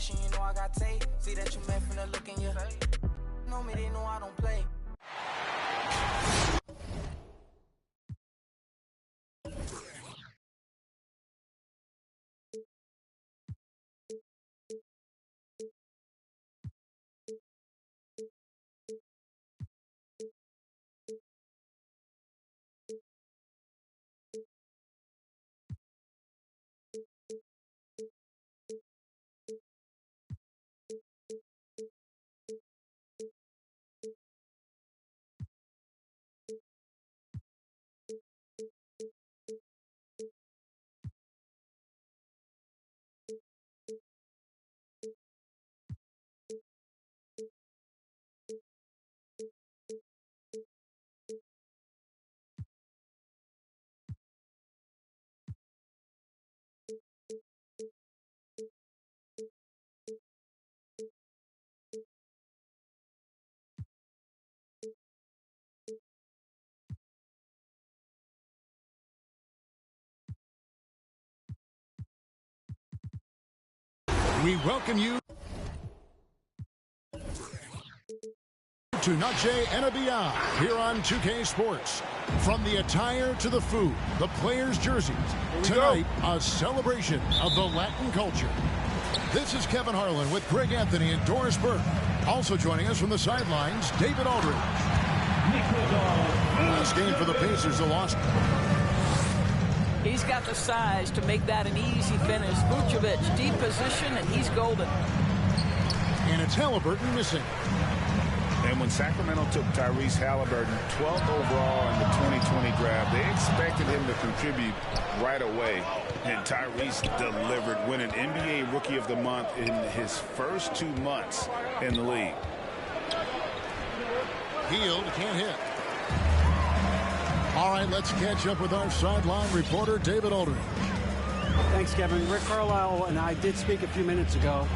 You know I got tape. See that you meant from the look in your face. Know me, they know I don't play. We welcome you to Noche and Beyond here on 2K Sports. From the attire to the food, the players' jerseys, tonight a celebration of the Latin culture. This is Kevin Harlan with Greg Anthony and Doris Burke. Also joining us from the sidelines, David Aldridge. Last game for the Pacers, a loss. He's got the size to make that an easy finish. Vucevic, deep position, and he's golden. And it's Halliburton missing. And when Sacramento took Tyrese Halliburton 12th overall in the 2020 draft, they expected him to contribute right away. And Tyrese delivered, winning NBA Rookie of the Month in his first 2 months in the league. Hield can't hit. All right, let's catch up with our sideline reporter, David Aldridge. Thanks, Kevin. Rick Carlisle and I did speak a few minutes ago.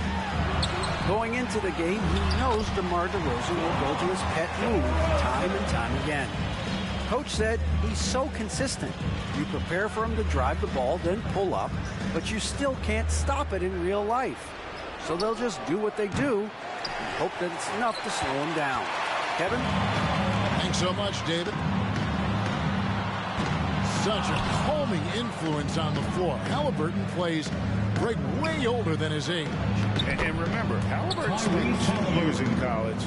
Going into the game, he knows DeMar DeRozan will go to his pet move time and time again. Coach said he's so consistent. You prepare for him to drive the ball, then pull up, but you still can't stop it in real life. So they'll just do what they do and hope that it's enough to slow him down. Kevin? Thanks so much, David. Such a calming influence on the floor. Halliburton plays Greg way older than his age. And remember, Halliburton spent 2 years in college.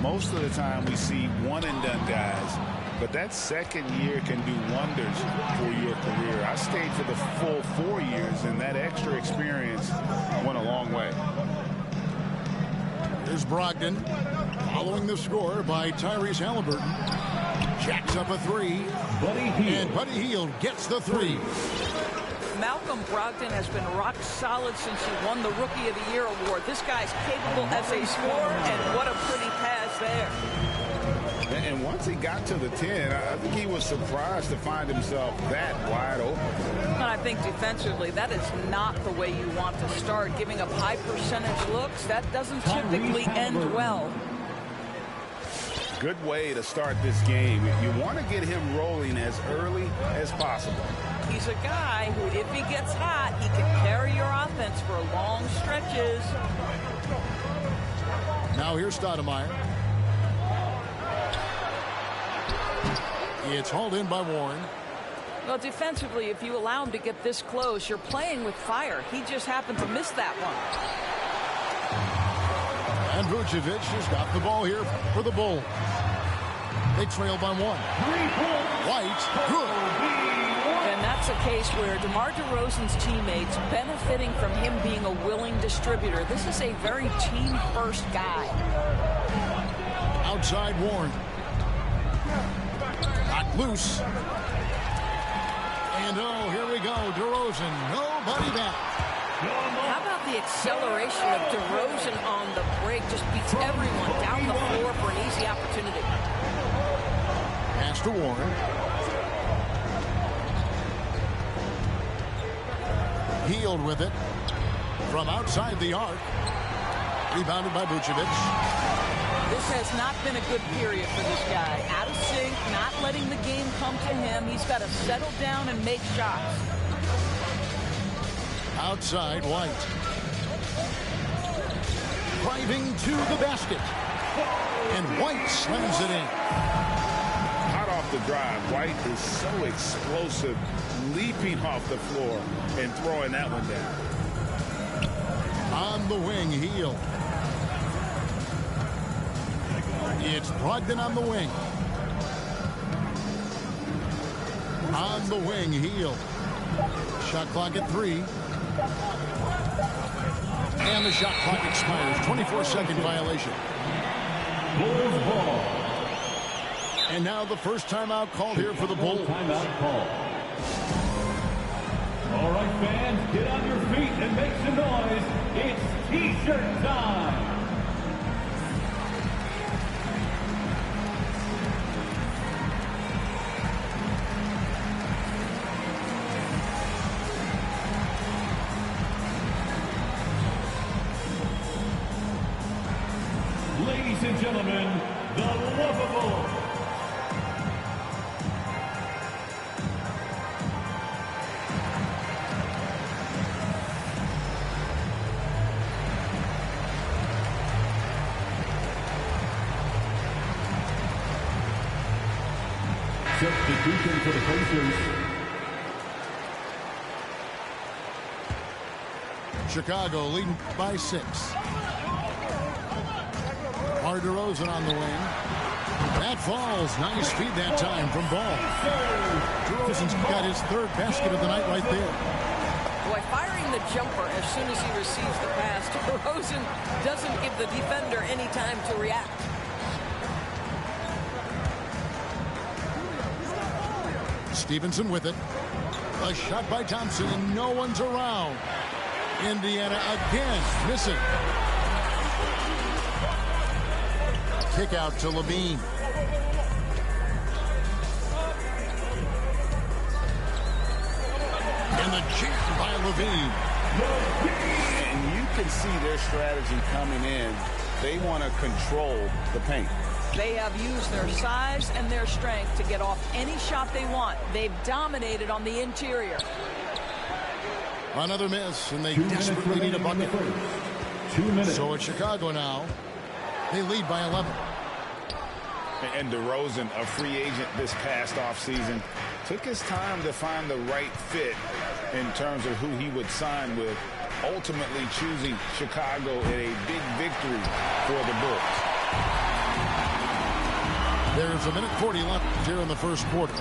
Most of the time we see one-and-done guys, but that second year can do wonders for your career. I stayed for the full 4 years, and that extra experience went a long way. Here's Brogdon following the score by Tyrese Halliburton. Jacks up a three, and Buddy Hield gets the three. Malcolm Brogdon has been rock solid since he won the Rookie of the Year award. This guy's capable as a scorer, and what a pretty pass there. And once he got to the 10, I think he was surprised to find himself that wide open. And I think defensively, that is not the way you want to start. Giving up high percentage looks, that doesn't typically end well. Good way to start this game. You want to get him rolling as early as possible. He's a guy who, if he gets hot, he can carry your offense for long stretches. Now here's Stoudemire. It's hauled in by Warren. Well, defensively, if you allow him to get this close, you're playing with fire. He just happened to miss that one. And Vucevic has got the ball here for the Bulls. They trail by 1. White, good. And that's a case where DeMar DeRozan's teammates benefiting from him being a willing distributor. This is a very team-first guy. Outside Warren. Got loose. And oh, here we go. DeRozan, nobody back. How about the acceleration of DeRozan on the break? Just beats everyone down the floor for an easy opportunity. Pass to Warren. Hield with it from outside the arc. Rebounded by Vucevic. This has not been a good period for this guy. Out of sync, not letting the game come to him. He's got to settle down and make shots. Outside White. driving to the basket. And White slams it in. Hot off the drive. White is so explosive, leaping off the floor and throwing that one down. On the wing, Hield. It's Brogdon on the wing. On the wing, Hield. Shot clock at 3. And the shot clock expires. 24-second violation. Bulls ball. And now the first timeout called here for the Bulls. Timeout call. All right, fans, get on your feet and make some noise. It's T-shirt time. Ladies and gentlemen, the Lovable. Substitution for the Pacers. Chicago leading by 6. DeRozan on the wing. That falls. Nice feed that time from Ball. DeRozan's got his 3rd basket of the night right there. Boy, firing the jumper as soon as he receives the pass. DeRozan doesn't give the defender any time to react. Stevenson with it. A shot by Thompson, and no one's around. Indiana again missing. Kick out to Levine. And the jam by Levine. And you can see their strategy coming in. They want to control the paint. They have used their size and their strength to get off any shot they want. They've dominated on the interior. Another miss, and they desperately need a bucket. 2 minutes. So it's Chicago now. They lead by 11. And DeRozan, a free agent this past offseason, took his time to find the right fit in terms of who he would sign with, ultimately choosing Chicago in a big victory for the Bulls. There's 1:40 left here in the first quarter.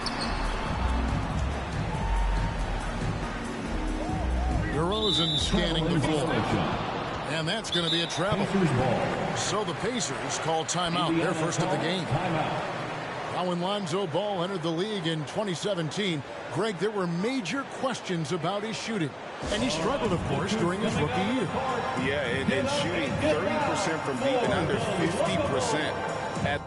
DeRozan scanning the floor. And that's going to be a travel. So the Pacers call timeout, their first of the game. Now when Lonzo Ball entered the league in 2017, Greg, there were major questions about his shooting. And he struggled, of course, during his rookie year. Yeah, and shooting 30% from deep and under 50% at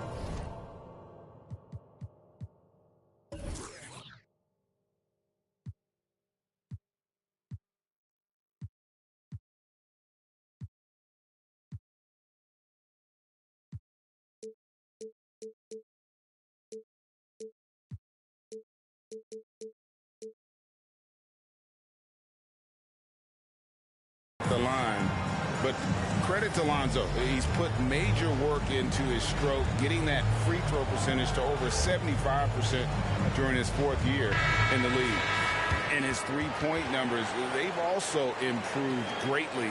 the line. But credit to Lonzo. He's put major work into his stroke, getting that free throw percentage to over 75% during his 4th year in the league. And his three-point numbers, they've also improved greatly.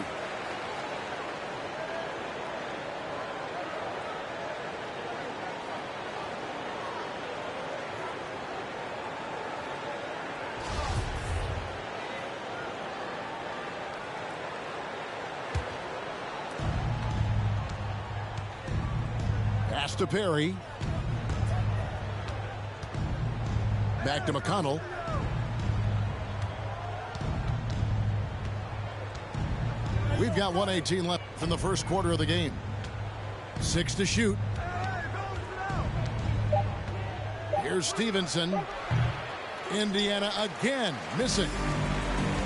Pass to Perry. Back to McConnell. We've got 1:18 left in the first quarter of the game. 6 to shoot. Here's Stevenson. Indiana again missing.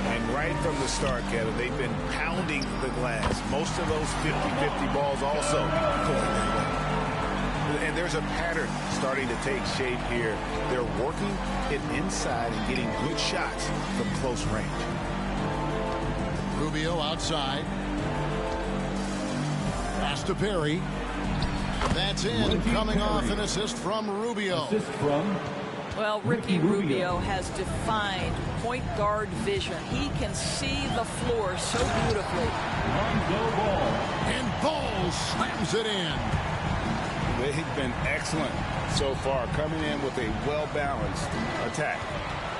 And right from the start, Kevin, they've been pounding the glass. Most of those 50-50 balls also going their way. And there's a pattern starting to take shape here. They're working it inside and getting good shots from close range. Rubio outside. to Perry. That's in, coming off an assist from Rubio. Assist from Well, Ricky Rubio has defined point guard vision. He can see the floor so beautifully. Lonzo Ball. And Ball slams it in. They've been excellent so far, coming in with a well-balanced attack.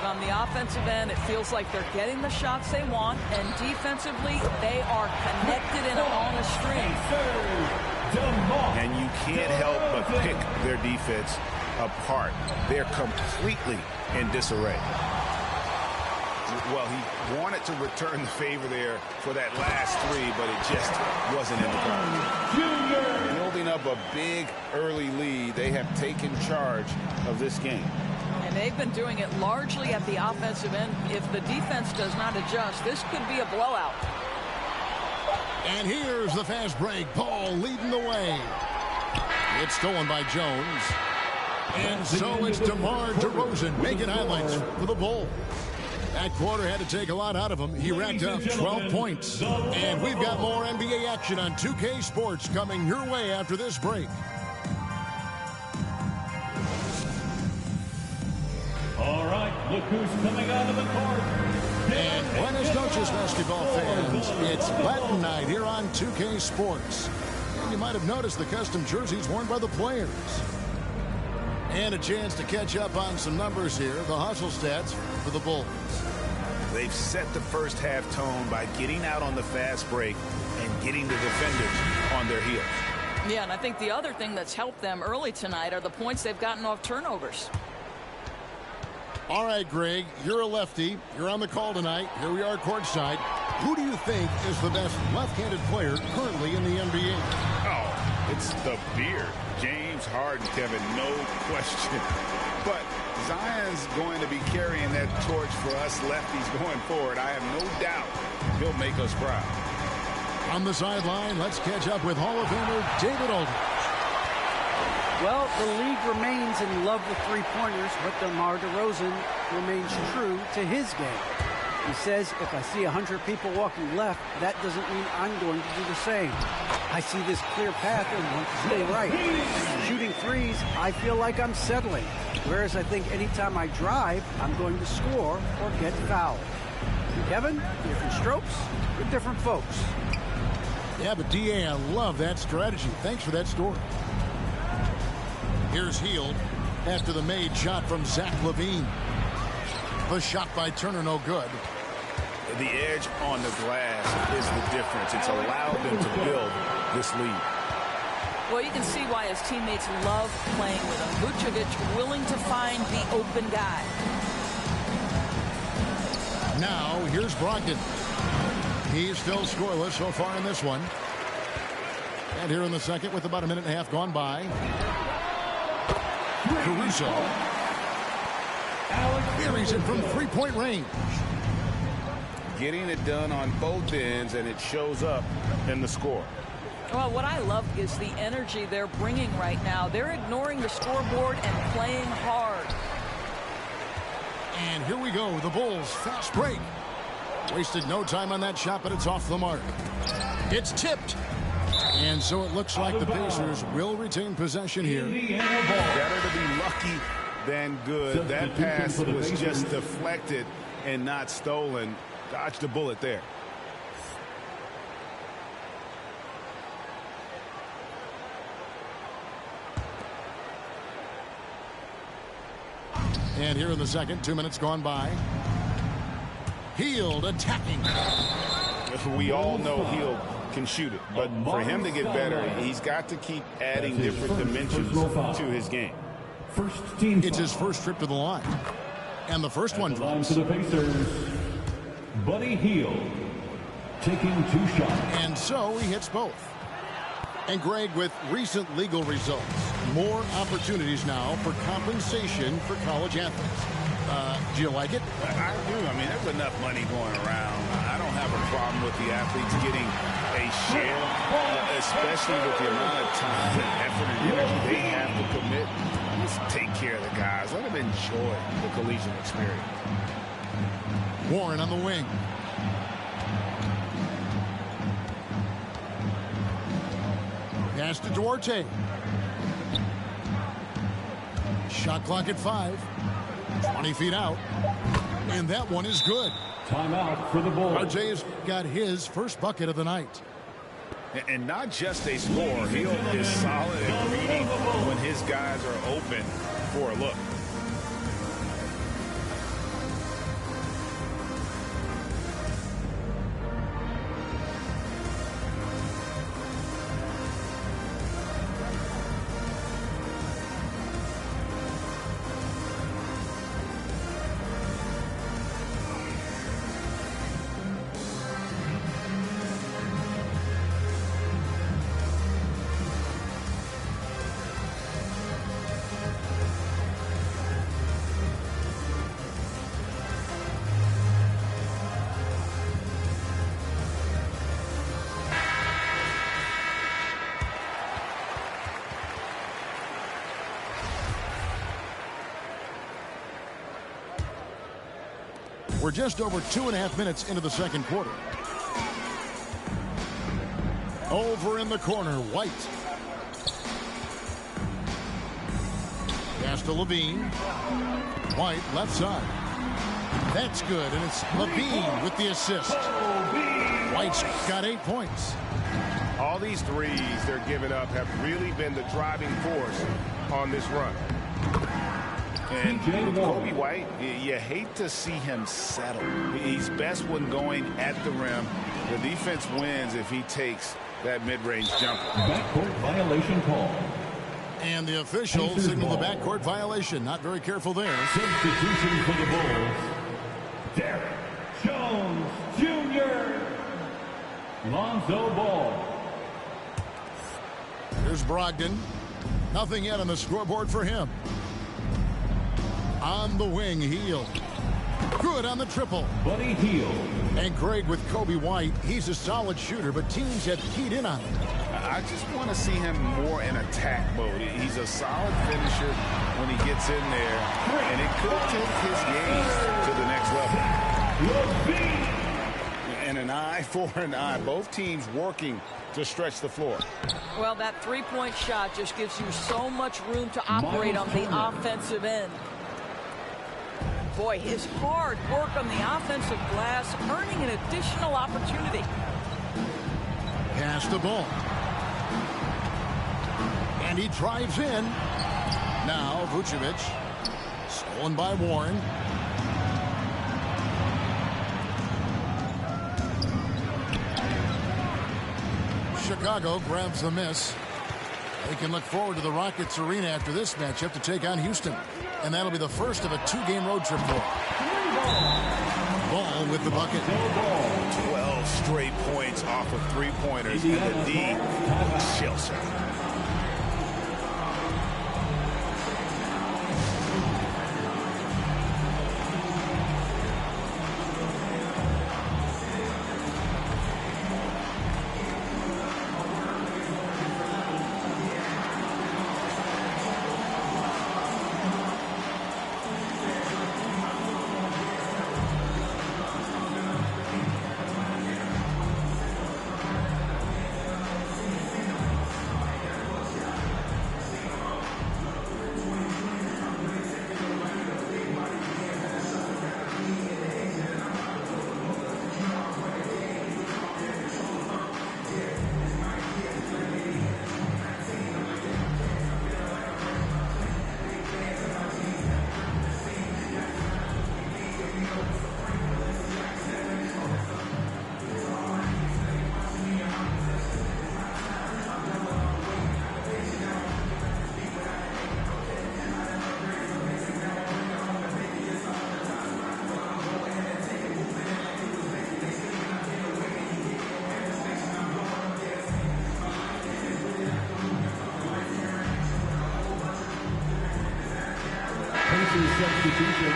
On the offensive end, it feels like they're getting the shots they want, and defensively, they are connected and on a string. And you can't help but pick their defense apart. They're completely in disarray. Well, he wanted to return the favor there for that last three, but it just wasn't in the cards. Building up a big early lead, they have taken charge of this game. And they've been doing it largely at the offensive end. If the defense does not adjust, this could be a blowout. And here's the fast break. Ball leading the way. It's stolen by Jones. And so it's DeMar DeRozan making highlights for the Bulls. That quarter had to take a lot out of him. He racked up 12 points. And we've got more NBA action on 2K Sports coming your way after this break. All right, look who's coming out of the court. And buenas noches, basketball fans. It's Latin night here on 2K Sports. And you might have noticed the custom jerseys worn by the players. And a chance to catch up on some numbers here. The hustle stats for the Bulls. They've set the first half tone by getting out on the fast break and getting the defenders on their heels. Yeah, and I think the other thing that's helped them early tonight are the points they've gotten off turnovers. All right, Greg, you're a lefty. You're on the call tonight. Here we are courtside. Who do you think is the best left-handed player currently in the NBA? Oh, it's the beard. James Harden, Kevin, no question. But Zion's going to be carrying that torch for us lefties going forward. I have no doubt he'll make us proud. On the sideline, let's catch up with Hall of Famer David Aldridge. Well, the league remains in love with three-pointers, but DeMar DeRozan remains true to his game. He says, if I see 100 people walking left, that doesn't mean I'm going to do the same. I see this clear path and want to stay right. Shooting threes, I feel like I'm settling. Whereas I think anytime I drive, I'm going to score or get fouled. Kevin, different strokes for different folks. Yeah, but D.A., I love that strategy. Thanks for that story. Here's Hield after the made shot from Zach LaVine. The shot by Turner, no good. The edge on the glass is the difference. It's allowed them to build this lead. Well, you can see why his teammates love playing with him. Vucevic willing to find the open guy. Now, here's Brogdon. He's still scoreless so far in this one. And here in the second with about a minute and a half gone by. Caruso. Buries it from three-point range. Getting it done on both ends, and it shows up in the score. Well, what I love is the energy they're bringing right now. They're ignoring the scoreboard and playing hard. And here we go, the Bulls fast break. Wasted no time on that shot, but it's off the mark. It's tipped. And so it looks like the Pacers will retain possession here. Better to be lucky than good. That pass was just deflected and not stolen. Dodged a bullet there. And here in the second, 2 minutes gone by. Hield attacking. We all know Hield can shoot it, but for him to get better, he's got to keep adding different dimensions to his game. It's his first trip to the line. And the first one drops. To the Pacers, Buddy Hield taking two shots. And so he hits both. And Greg, with recent legal results, more opportunities now for compensation for college athletes. Do you like it? I do. I mean, there's enough money going around. I don't have a problem with the athletes getting a share, especially with the amount of time and effort and energy they have to commit. Let's take care of the guys. Let them enjoy the collegiate experience. Warren on the wing. Pass to Duarte. Shot clock at 5. 20 feet out. And that one is good. Timeout for the Bulls. RJ has got his first bucket of the night. And not just a scorer. He is solid at reading when his guys are open for a look. We're just over 2.5 minutes into the second quarter. Over in the corner, White. Pass to Levine. White, left side. That's good, and it's Levine with the assist. White's got 8 points. All these threes they're giving up have really been the driving force on this run. And Kobe White, you hate to see him settle. He's best when going at the rim. The defense wins if he takes that mid-range jumper. Backcourt violation call. And the official signaled the backcourt violation. Not very careful there. Substitution for the Bulls. Derek Jones Jr. Lonzo Ball. Here's Brogdon. Nothing yet on the scoreboard for him. On the wing, Hield. Good on the triple. Buddy Hield. And Greg with Kobe White. He's a solid shooter, but teams have keyed in on him. I just want to see him more in attack mode. He's a solid finisher when he gets in there, and it could take his game to the next level. And an eye for an eye. Both teams working to stretch the floor. Well, that three-point shot just gives you so much room to operate on the offensive end. Boy, his hard work on the offensive glass, earning an additional opportunity. Pass the ball. And he drives in. Now Vucevic. Stolen by Warren. Chicago grabs the miss. They can look forward to the Rockets Arena after this matchup to take on Houston. And that'll be the first of a 2-game road trip for them. Ball with the bucket. 12 straight points off of three-pointers, and the D chills her. Substitution.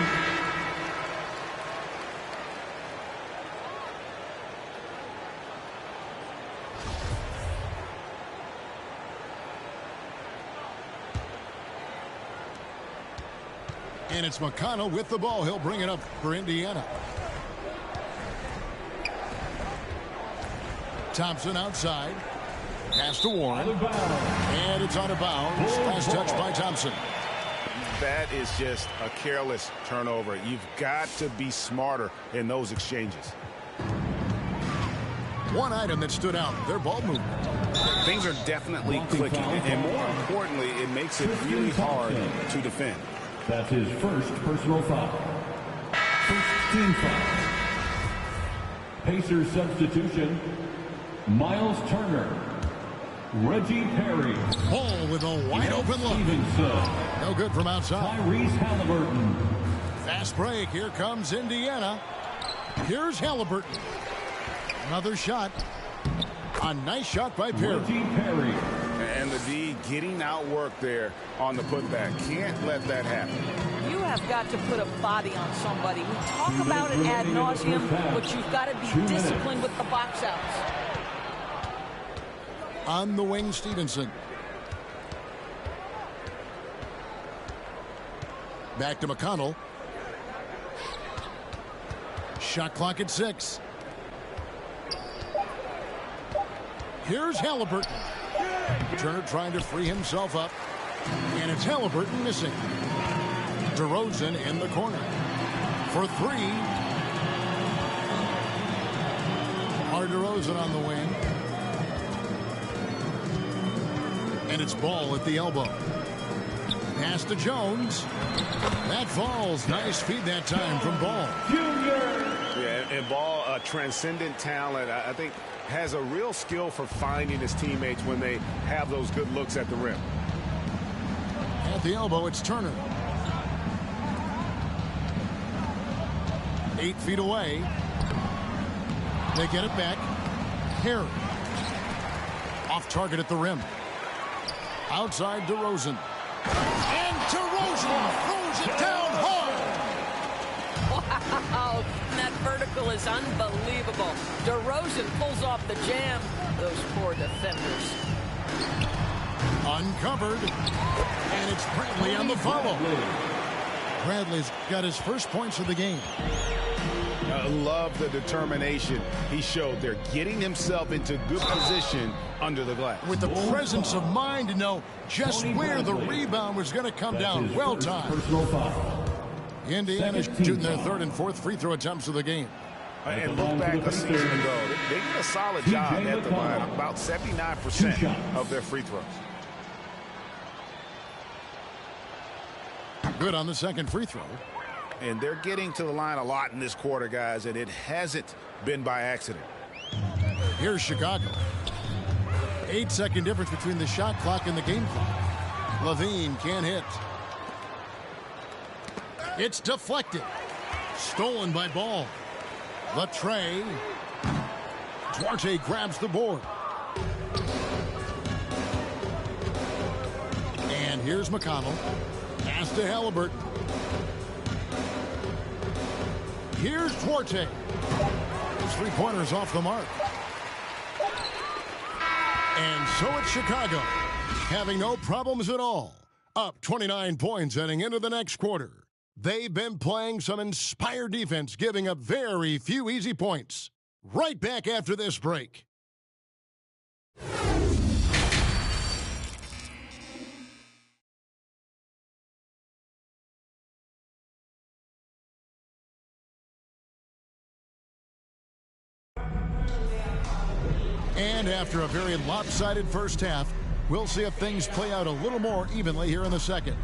And it's McConnell with the ball. He'll bring it up for Indiana. Thompson outside. Pass to Warren. And it's out of bounds. Last touch by Thompson. That is just a careless turnover. You've got to be smarter in those exchanges. One item that stood out, their ball movement. Things are definitely clicking, and more importantly, it makes it really hard to defend. That's his first personal foul. First team foul. Pacers substitution, Miles Turner. Reggie Perry. Ball with a wide open look. Stevenson. No good from outside. Tyrese Halliburton. Fast break. Here comes Indiana. Here's Halliburton. Another shot. A nice shot by Perry. Reggie Perry. And the D getting outworked there on the putback. Can't let that happen. You have got to put a body on somebody. We talk about it ad nauseum, but you've got to be disciplined with the box outs. On the wing, Stevenson. Back to McConnell. Shot clock at 6. Here's Halliburton. Turner trying to free himself up. And it's Halliburton missing. DeRozan in the corner. For 3. DeRozan on the wing. And it's Ball at the elbow. Pass to Jones. That falls. Nice feed that time from Ball. Yeah, and Ball, a transcendent talent, I think, has a real skill for finding his teammates when they have those good looks at the rim. At the elbow, it's Turner. 8 feet away. They get it back. Perry. Off target at the rim. Outside DeRozan. And DeRozan throws it down hard. Wow, that vertical is unbelievable. DeRozan pulls off the jam. Those poor defenders. Uncovered. And it's Bradley on the follow. Bradley's got his first points of the game. I love the determination he showed there, getting himself into good position under the glass. With the presence of mind to know just where the rebound was going to come down. Well timed. Indiana shooting their third and fourth free throw attempts of the game. And look back a season ago, they did a solid job at the line, about 79% of their free throws. Good on the second free throw. And they're getting to the line a lot in this quarter, guys, and it hasn't been by accident. Here's Chicago. 8-second difference between the shot clock and the game clock. Levine can't hit. It's deflected. Stolen by Ball. Latrey. Duarte grabs the board. And here's McConnell. Pass to Halliburton. Here's Duarte. His three-pointers off the mark. And so it's Chicago, having no problems at all. Up 29 points heading into the next quarter. They've been playing some inspired defense, giving up very few easy points. Right back after this break. And after a very lopsided first half, we'll see if things play out a little more evenly here in the second.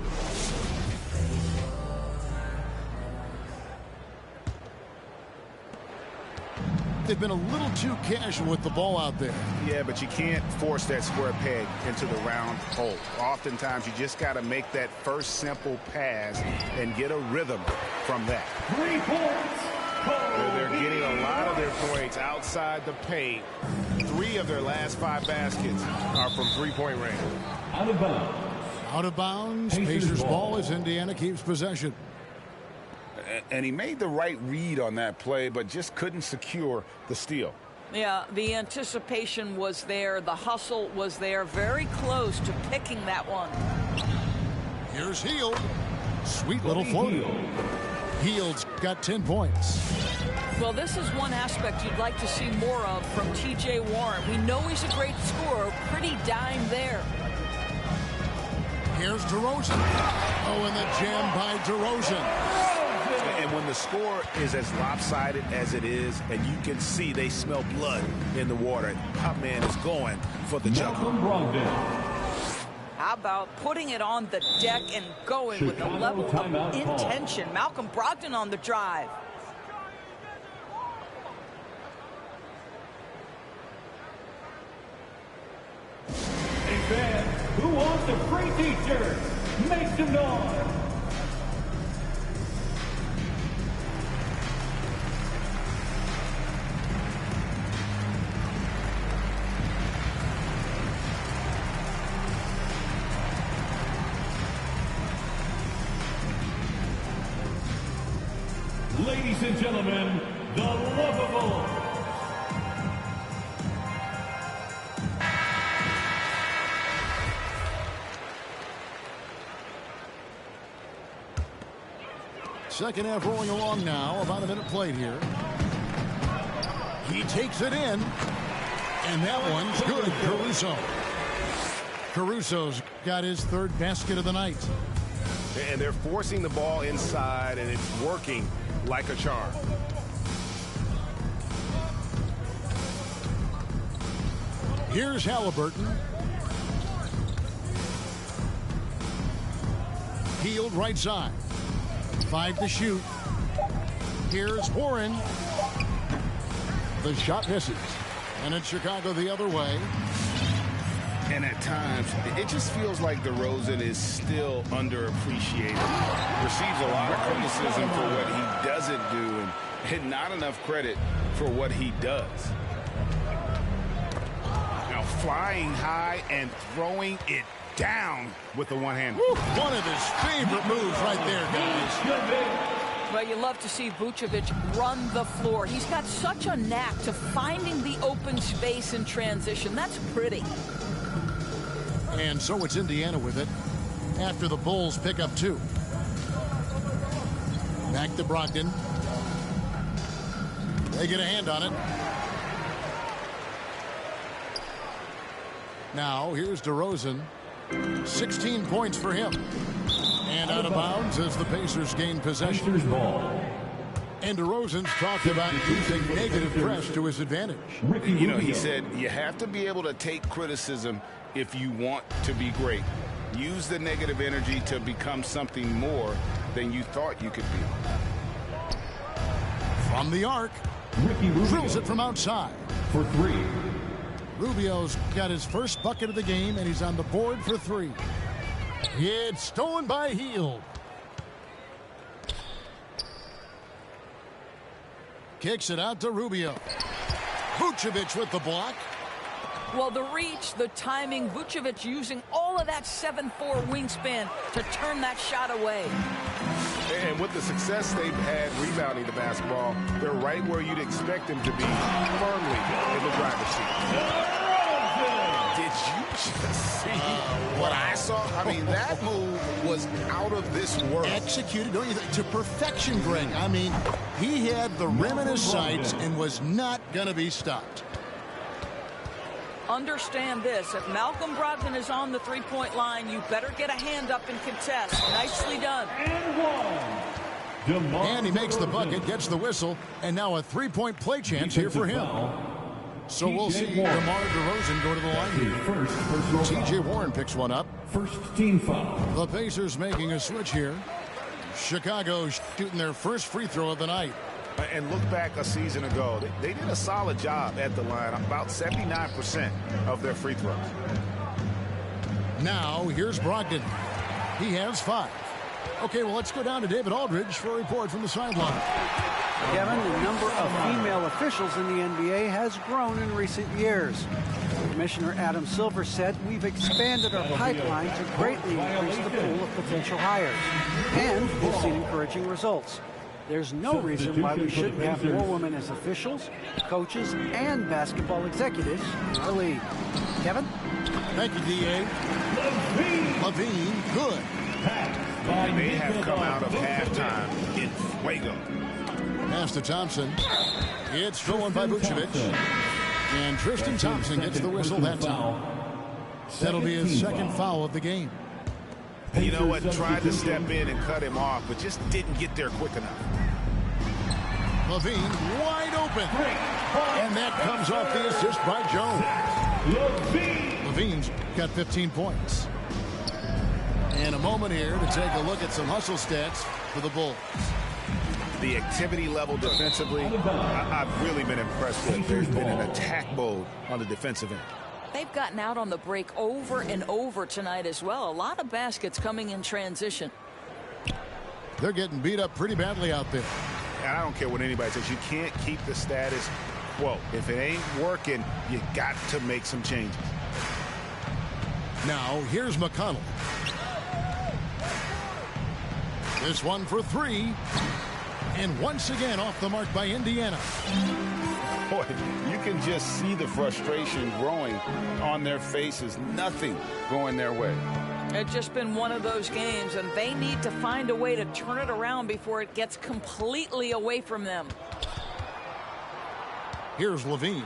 They've been a little too casual with the ball out there. Yeah, but you can't force that square peg into the round hole. Oftentimes, you just got to make that first simple pass and get a rhythm from that. 3 points. They're getting a lot of their points outside the paint. 3 of their last 5 baskets are from three-point range. Out of bounds. Out of bounds. Pacers ball as Indiana keeps possession. And he made the right read on that play, but just couldn't secure the steal. Yeah, the anticipation was there. The hustle was there. Very close to picking that one. Here's Hield. Sweet little floater. Hield's got 10 points. Well, this is one aspect you'd like to see more of from T.J. Warren. We know he's a great scorer. Pretty dime there. Here's DeRozan. Oh, and the jam by DeRozan. And when the score is as lopsided as it is, and you can see they smell blood in the water, Pop Man is going for the jumper. How about putting it on the deck and going with a level of intention? Malcolm Brogdon on the drive. Hey fans, who wants a free t-shirt? Make some noise. Ladies and gentlemen, the Lovables. Second half rolling along now. About a minute played here. He takes it in. And that one's good. Caruso's got his third basket of the night. And they're forcing the ball inside, and it's working like a charm. Here's Halliburton. Hield right side. 5 to shoot. Here's Warren. The shot misses. And it's Chicago the other way. And at times, it just feels like DeRozan is still underappreciated. Receives a lot of criticism for what he doesn't do and not enough credit for what he does. Now flying high and throwing it down with the one-hand. One of his favorite moves right there, guys. Well, you love to see Vucevic run the floor. He's got such a knack to finding the open space in transition. That's pretty. And so it's Indiana with it after the Bulls pick up 2. Back to Brogdon. They get a hand on it. Now here's DeRozan. 16 points for him. And out of bounds as the Pacers gain possession. And DeRozan's talked about using negative press to his advantage. You know, he said you have to be able to take criticism if you want to be great. Use the negative energy to become something more than you thought you could be. From the arc. Drills it from outside. For 3. Rubio's got his first bucket of the game, and he's on the board for 3. It's stolen by Hield. Kicks it out to Rubio. Vucevic with the block. Well, the reach, the timing, Vucevic using all of that 7'4" wingspan to turn that shot away. And with the success they've had rebounding the basketball, they're right where you'd expect them to be, firmly in the driver's seat. Did you just see what I saw? I mean, that move was out of this world. Executed, don't you think, to perfection, Greg. I mean, he had the rim in his sights and was not going to be stopped. Understand this, if Malcolm Brogdon is on the three-point line, you better get a hand up and contest. Nicely done. And he makes the bucket, gets the whistle, and now a three-point play chance here for him. So we'll see DeMar DeRozan go to the line here. T.J. Warren picks one up. First team foul. The Pacers making a switch here. Chicago shooting their first free throw of the night. And look back a season ago, they did a solid job at the line, about 79% of their free throws. Now, here's Brogdon. He has 5. Okay, well, let's go down to David Aldridge for a report from the sideline. Kevin, the number of female officials in the NBA has grown in recent years. Commissioner Adam Silver said, "We've expanded our pipeline to greatly increase the pool of potential hires, and we've seen encouraging results. There's no reason why we shouldn't have more women as officials, coaches, and basketball executives in our league." Kevin? Thank you, D.A. Levine, good. And they have come out of halftime in fuego. Pass to Thompson. It's stolen by Vucevic. And Tristan Thompson gets the whistle that time. That'll be his second foul of the game. You know what? Tried to step in and cut him off, but just didn't get there quick enough. LaVine wide open. And that comes off the assist by Jones. LaVine's got 15 points. And a moment here to take a look at some hustle stats for the Bulls. The activity level defensively, I've really been impressed with. There's been an attack mode on the defensive end. They've gotten out on the break over and over tonight as well. A lot of baskets coming in transition. They're getting beat up pretty badly out there. And I don't care what anybody says. You can't keep the status quo. If it ain't working, you got to make some changes. Now, here's McConnell. This one for three. And once again off the mark by Indiana. Boy, you can just see the frustration growing on their faces. Nothing going their way. It's just been one of those games, and they need to find a way to turn it around before it gets completely away from them. Here's LaVine.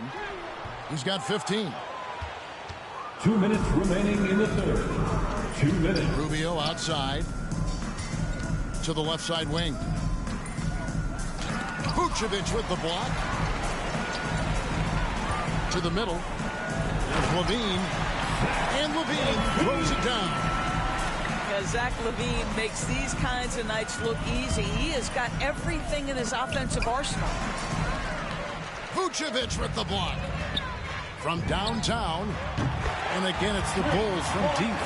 He's got 15. 2 minutes remaining in the third. 2 minutes. Rubio outside to the left side wing. Vucevic with the block. To the middle. There's LaVine. And LaVine throws it down. Yeah, Zach LaVine makes these kinds of nights look easy. He has got everything in his offensive arsenal. Vucevic with the block. From downtown. And again, it's the Bulls from deep.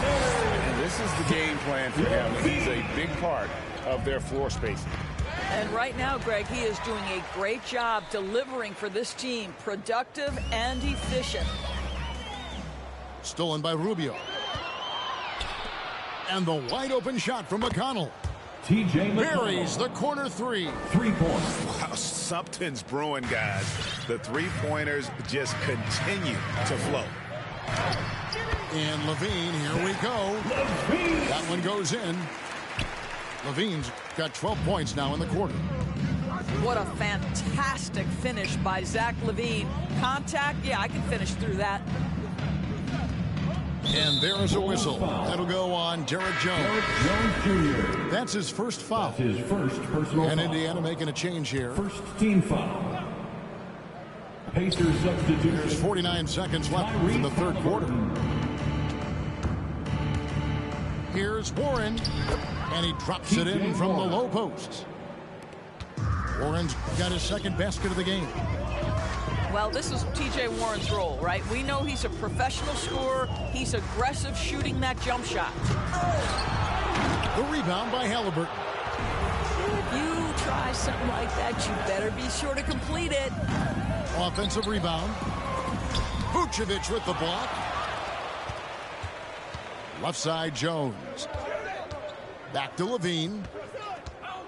And this is the game plan for him. He's a big part of their floor spacing. And right now, Greg, he is doing a great job delivering for this team. Productive and efficient. Stolen by Rubio. And the wide open shot from McConnell. TJ McConnell. Buries the corner three. 3 points. Wow, something's brewing, guys. The three-pointers just continue to flow. And LaVine, here we go. LaVine. That one goes in. LaVine's got 12 points now in the quarter. What a fantastic finish by Zach LaVine. Contact, yeah, I can finish through that. And there is a whistle. That'll go on Derek Jones. Derek Jones Jr. That's his first foul. That's his first personal And foul. Indiana making a change here. First team foul. Pacers substitute. There's 49 seconds left in the third quarter. Here's Warren. And he drops it in from the low post. Warren's got his second basket of the game. Well, this is T.J. Warren's role, right? We know he's a professional scorer. He's aggressive shooting that jump shot. The rebound by Halliburton. If you try something like that, you better be sure to complete it. Offensive rebound. Vucevic with the block. Left side, Jones. Back to LaVine.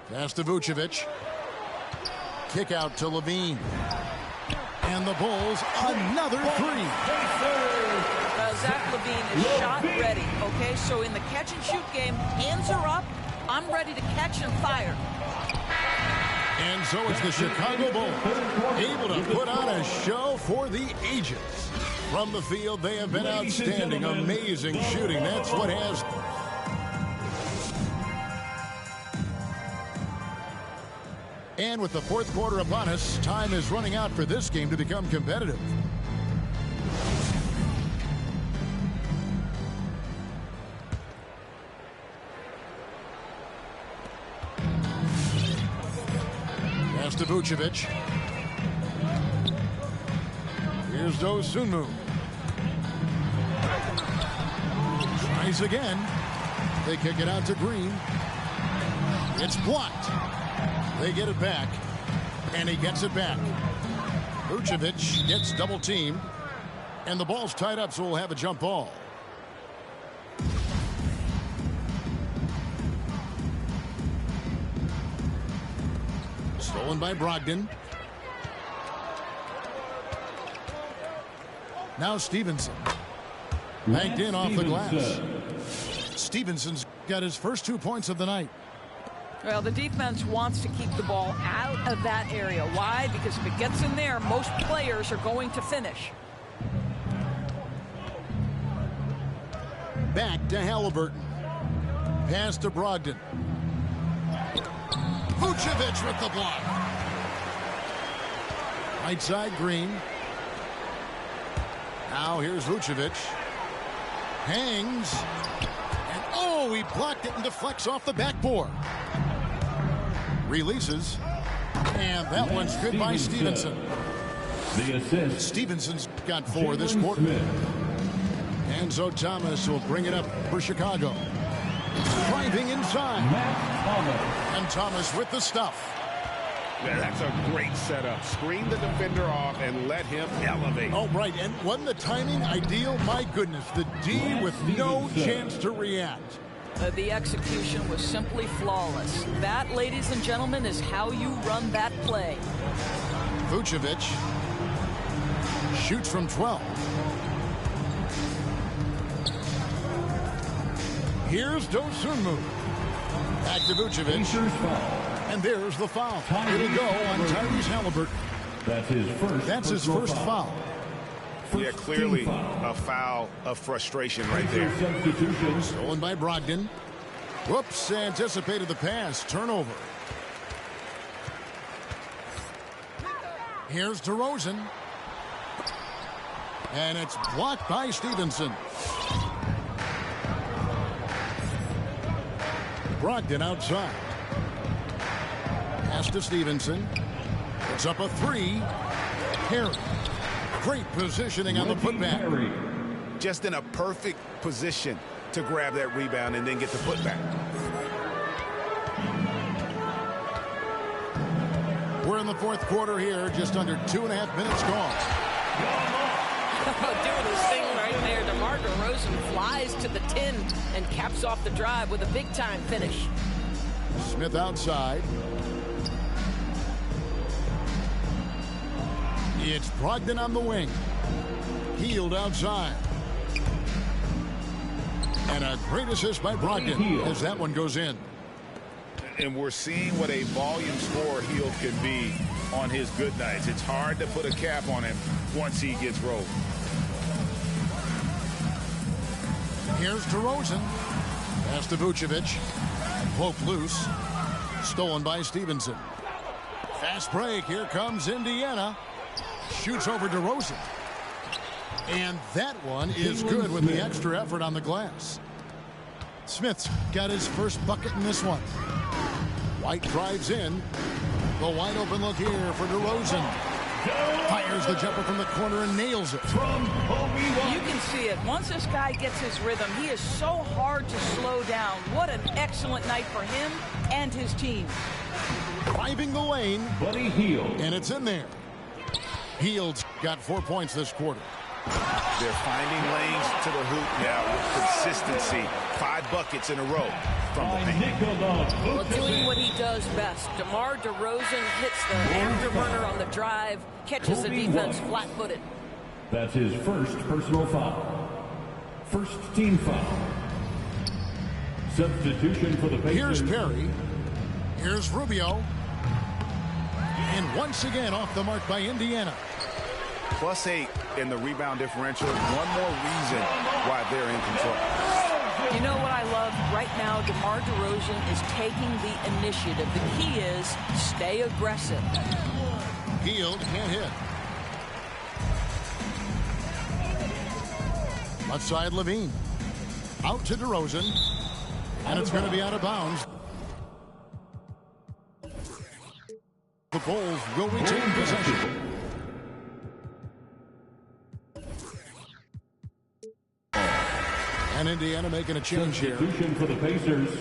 Pass to Vucevic. Kick out to LaVine. And the Bulls, another three. Zach LaVine is shot ready, okay? So in the catch-and-shoot game, hands are up. I'm ready to catch and fire. And so it's the Chicago Bulls able to put on a show for the ages. From the field, they have been outstanding, amazing shooting. That's what has... And with the fourth quarter upon us, time is running out for this game to become competitive. Pass to Vucevic. Here's Dosunmu. Tries again. They kick it out to Green. It's blocked. They get it back, and he gets it back. Vucevic gets double teamed, and the ball's tied up, so we'll have a jump ball. Stolen by Brogdon. Now Stevenson. Banked in off the glass. Stevenson's got his first 2 points of the night. Well, the defense wants to keep the ball out of that area. Why? Because if it gets in there, most players are going to finish. Back to Halliburton. Pass to Brogdon. Vucevic with the block. Right side, Green. Now here's Vucevic. Hangs. And oh, he blocked it and deflects off the backboard. Releases. And that one's good by Stevenson. The assist. Stevenson's got 4 this quarter. Enzo Thomas will bring it up for Chicago. Driving inside. And Thomas with the stuff. That's a great setup. Screen the defender off and let him elevate. Oh, right. And wasn't the timing ideal? My goodness. The D with no chance to react. The execution was simply flawless. That, ladies and gentlemen, is how you run that play. Vucevic shoots from 12. Here's Dosunmu. Back to Vucevic. And there's the foul. It'll go on Tyrese Halliburton. That's his first foul. Yeah, clearly a foul of frustration right there. Stolen by Brogdon. Whoops, anticipated the pass. Turnover. Here's DeRozan. And it's blocked by Stevenson. Brogdon outside. Pass to Stevenson. It's up a 3. Perry. Great positioning on the putback. Just in a perfect position to grab that rebound and then get the putback. We're in the fourth quarter here. Just under 2.5 minutes gone. Doing his thing right there. DeMar DeRozan flies to the tin and caps off the drive with a big-time finish. Smith outside. It's Brogdon on the wing. Hield outside. And a great assist by Brogdon as that one goes in. And we're seeing what a volume scorer Hield can be on his good nights. It's hard to put a cap on him once he gets rolled. Here's DeRozan. Pass to Vucevic. Poke loose. Stolen by Stevenson. Fast break. Here comes Indiana. Shoots over DeRozan. And that one is good with the extra effort on the glass. Smith's got his first bucket in this one. White drives in. The wide open look here for DeRozan. Fires the jumper from the corner and nails it. You can see it. Once this guy gets his rhythm, he is so hard to slow down. What an excellent night for him and his team. Driving the lane. Buddy Hield. And it's in there. Hield's got 4 points this quarter. They're finding lanes to the hoop now with consistency. 5 buckets in a row from the paint. Well, doing what he does best. DeMar DeRozan hits the afterburner on the drive, catches the defense flat-footed. That's his first personal foul. First team foul. Substitution for the Pacers. Here's Perry. Here's Rubio. And once again off the mark by Indiana. +8 in the rebound differential. One more reason why they're in control. You know what I love? Right now, DeMar DeRozan is taking the initiative. The key is stay aggressive. Hield can't hit. Left side, Levine. Out to DeRozan. And it's going to be out of bounds. The Bulls will retain possession. And Indiana making a change here. Substitution for the Pacers,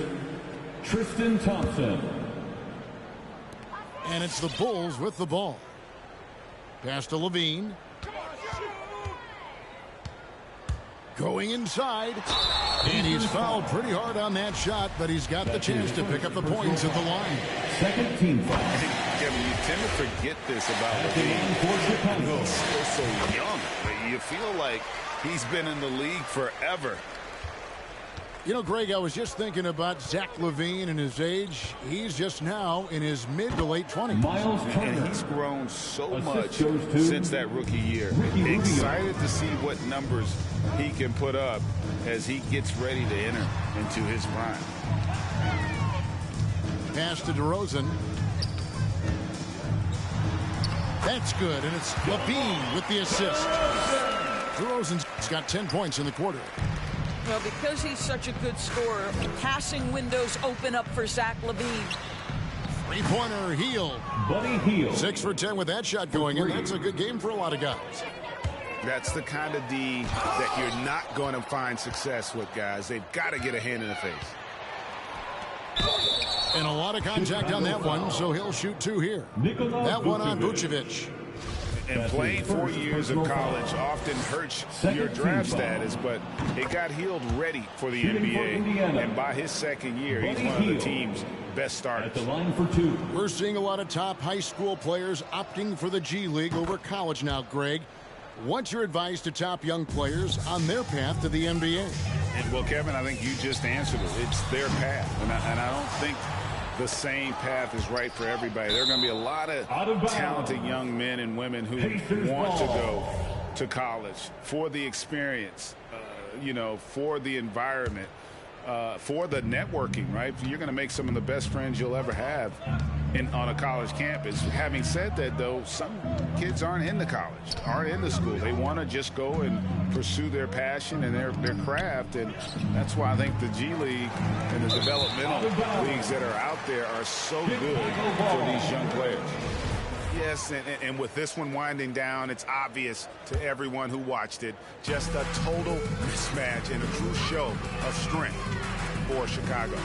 Tristan Thompson. And it's the Bulls with the ball. Pass to Levine. Going inside. And he's fouled pretty hard on that shot, but he's got the chance to pick up the points at the line. Second team foul. Kevin, you tend to forget this about Levine. He's still so young. You feel like he's been in the league forever. You know, Greg, I was just thinking about Zach LaVine and his age. He's just now in his mid to late 20s. Miles Turner. And he's grown so much goes to since that rookie year. Excited to see what numbers he can put up as he gets ready to enter into his prime. Pass to DeRozan. That's good, and it's LaVine with the assist. DeRozan's got 10 points in the quarter. Well, because he's such a good scorer, passing windows open up for Zach LaVine. Three-pointer, Hield. Buddy Hield. 6 for 10 with that shot going in. That's a good game for a lot of guys. That's the kind of D that you're not going to find success with, guys. They've got to get a hand in the face. And a lot of contact on that one, so he'll shoot 2 here. That one on Vucevic. And playing 4 years of college often hurts your draft status, but it got Hield ready for the NBA. And by his second year, he's one of the team's best starters. At the line for 2. We're seeing a lot of top high school players opting for the G League over college now, Greg. What's your advice to top young players on their path to the NBA? And, well, Kevin, I think you just answered it. It's their path. And I don't think the same path is right for everybody. There are going to be a lot of talented young men and women who want to go to college for the experience, you know, for the environment, for the networking, right? You're going to make some of the best friends you'll ever have on a college campus. Having said that, though, some kids aren't into college, aren't into school. They want to just go and pursue their passion and their craft, and that's why I think the G League and the developmental leagues that are out there are so good for these young players. Yes, and with this one winding down, it's obvious to everyone who watched it, just a total mismatch and a true show of strength for Chicago.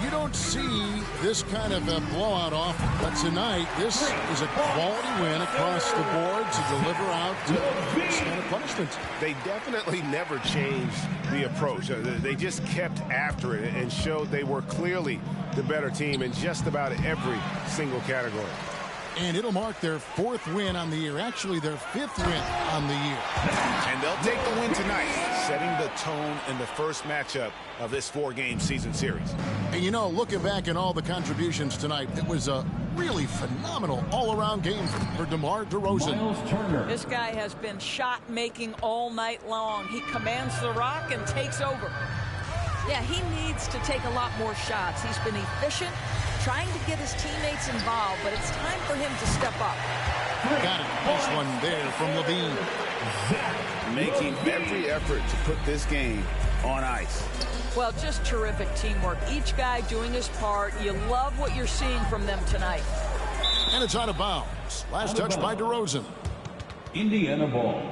You don't see this kind of a blowout often, but tonight this is a quality win across the board to deliver out this kind of punishment. They definitely never changed the approach. They just kept after it and showed they were clearly the better team in just about every single category. And it'll mark their 4th win on the year, actually their 5th win on the year. And they'll take the win tonight, setting the tone in the first matchup of this 4-game season series. And you know, looking back at all the contributions tonight, it was a really phenomenal all-around game for DeMar DeRozan. Miles Turner. This guy has been shot-making all night long. He commands the rock and takes over. Yeah, he needs to take a lot more shots. He's been efficient, trying to get his teammates involved, but it's time for him to step up. Got it. Nice one there from LaVine. Making every effort to put this game on ice. Well, just terrific teamwork. Each guy doing his part. You love what you're seeing from them tonight. And it's out of bounds. Last touch by DeRozan. Indiana ball.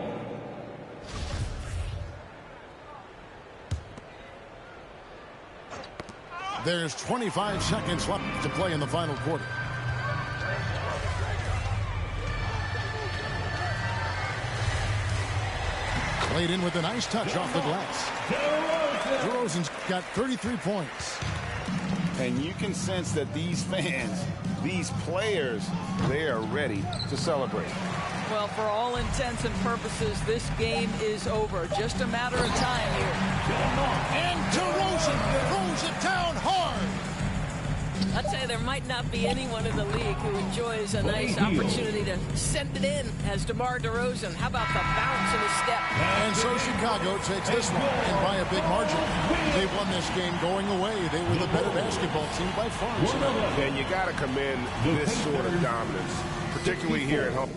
There's 25 seconds left to play in the final quarter. Played in with a nice touch off the glass. DeRozan's got 33 points. And you can sense that these fans, these players, they are ready to celebrate. Well, for all intents and purposes, this game is over. Just a matter of time here. And DeRozan throws it down hard. I'll tell you, there might not be anyone in the league who enjoys a nice opportunity to send it in as DeMar DeRozan. How about the bounce of the step? And so Chicago takes this one, and by a big margin. They won this game going away. They were the better basketball team by far. And you got to commend this sort of dominance, particularly here at home.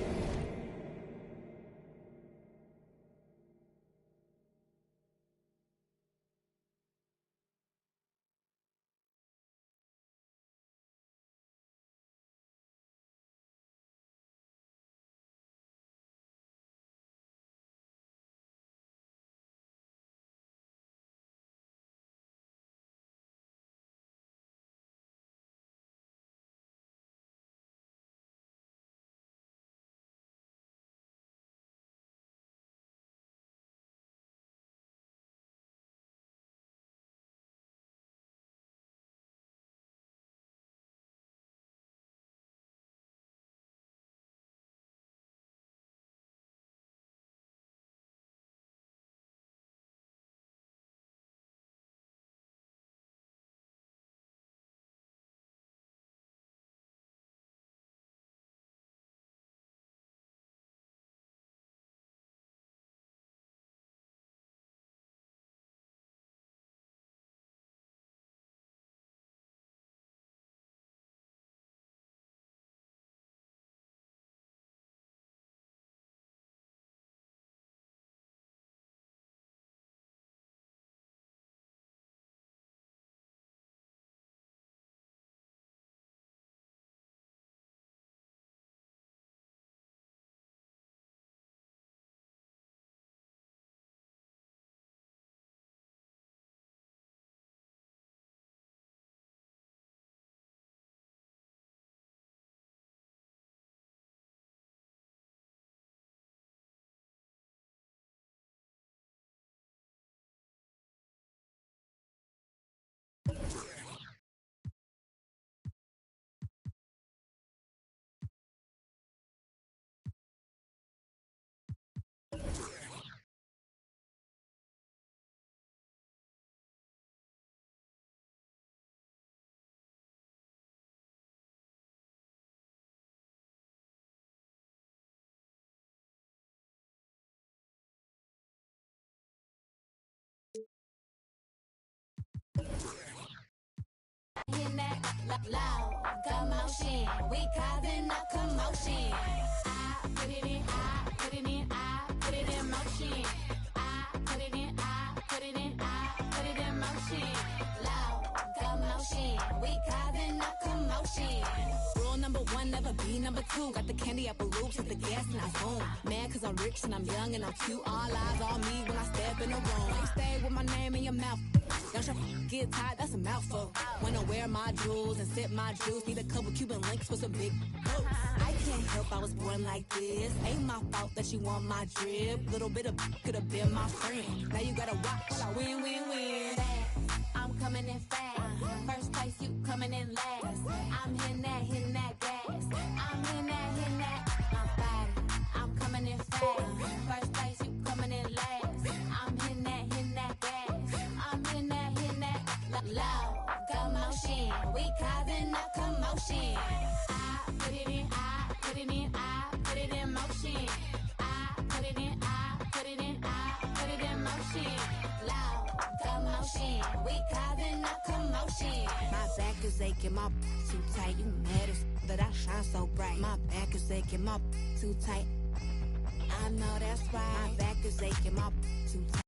in that loud commotion. We causing a commotion. I put it in, I put it in, I put it in motion. I put it in, I put it in, I put it in motion. Loud commotion. We causing a commotion. Rule number one, never be number two. Got the candy apple loops, hit the gas and I zoom. Mad cause I'm rich and I'm young and I'm cute. All eyes on me when I step in the room. You stay with my name in your mouth. Don't your get tired, that's a mouthful. Wanna wear my jewels and sip my juice. Need a couple Cuban links with some big boots. I can't help I was born like this. Ain't my fault that you want my drip. Little bit of could have been my friend. Now you gotta watch while I win, win, win. I'm coming in fast. First place, you coming in last. I'm hitting that gas. I'm hitting that. My body, I'm coming in fast. First place, you coming in last. I'm hitting that gas. I'm hitting that. Loud commotion. We causing a commotion. I put it in, I put it in, I put it in motion. I put it in, I put it in, I put it in motion. Loud commotion. We causing a commotion. My back is aching, my too tight. You mad as that I shine so bright. My back is aching, my too tight. I know that's right. My back is aching, my too tight.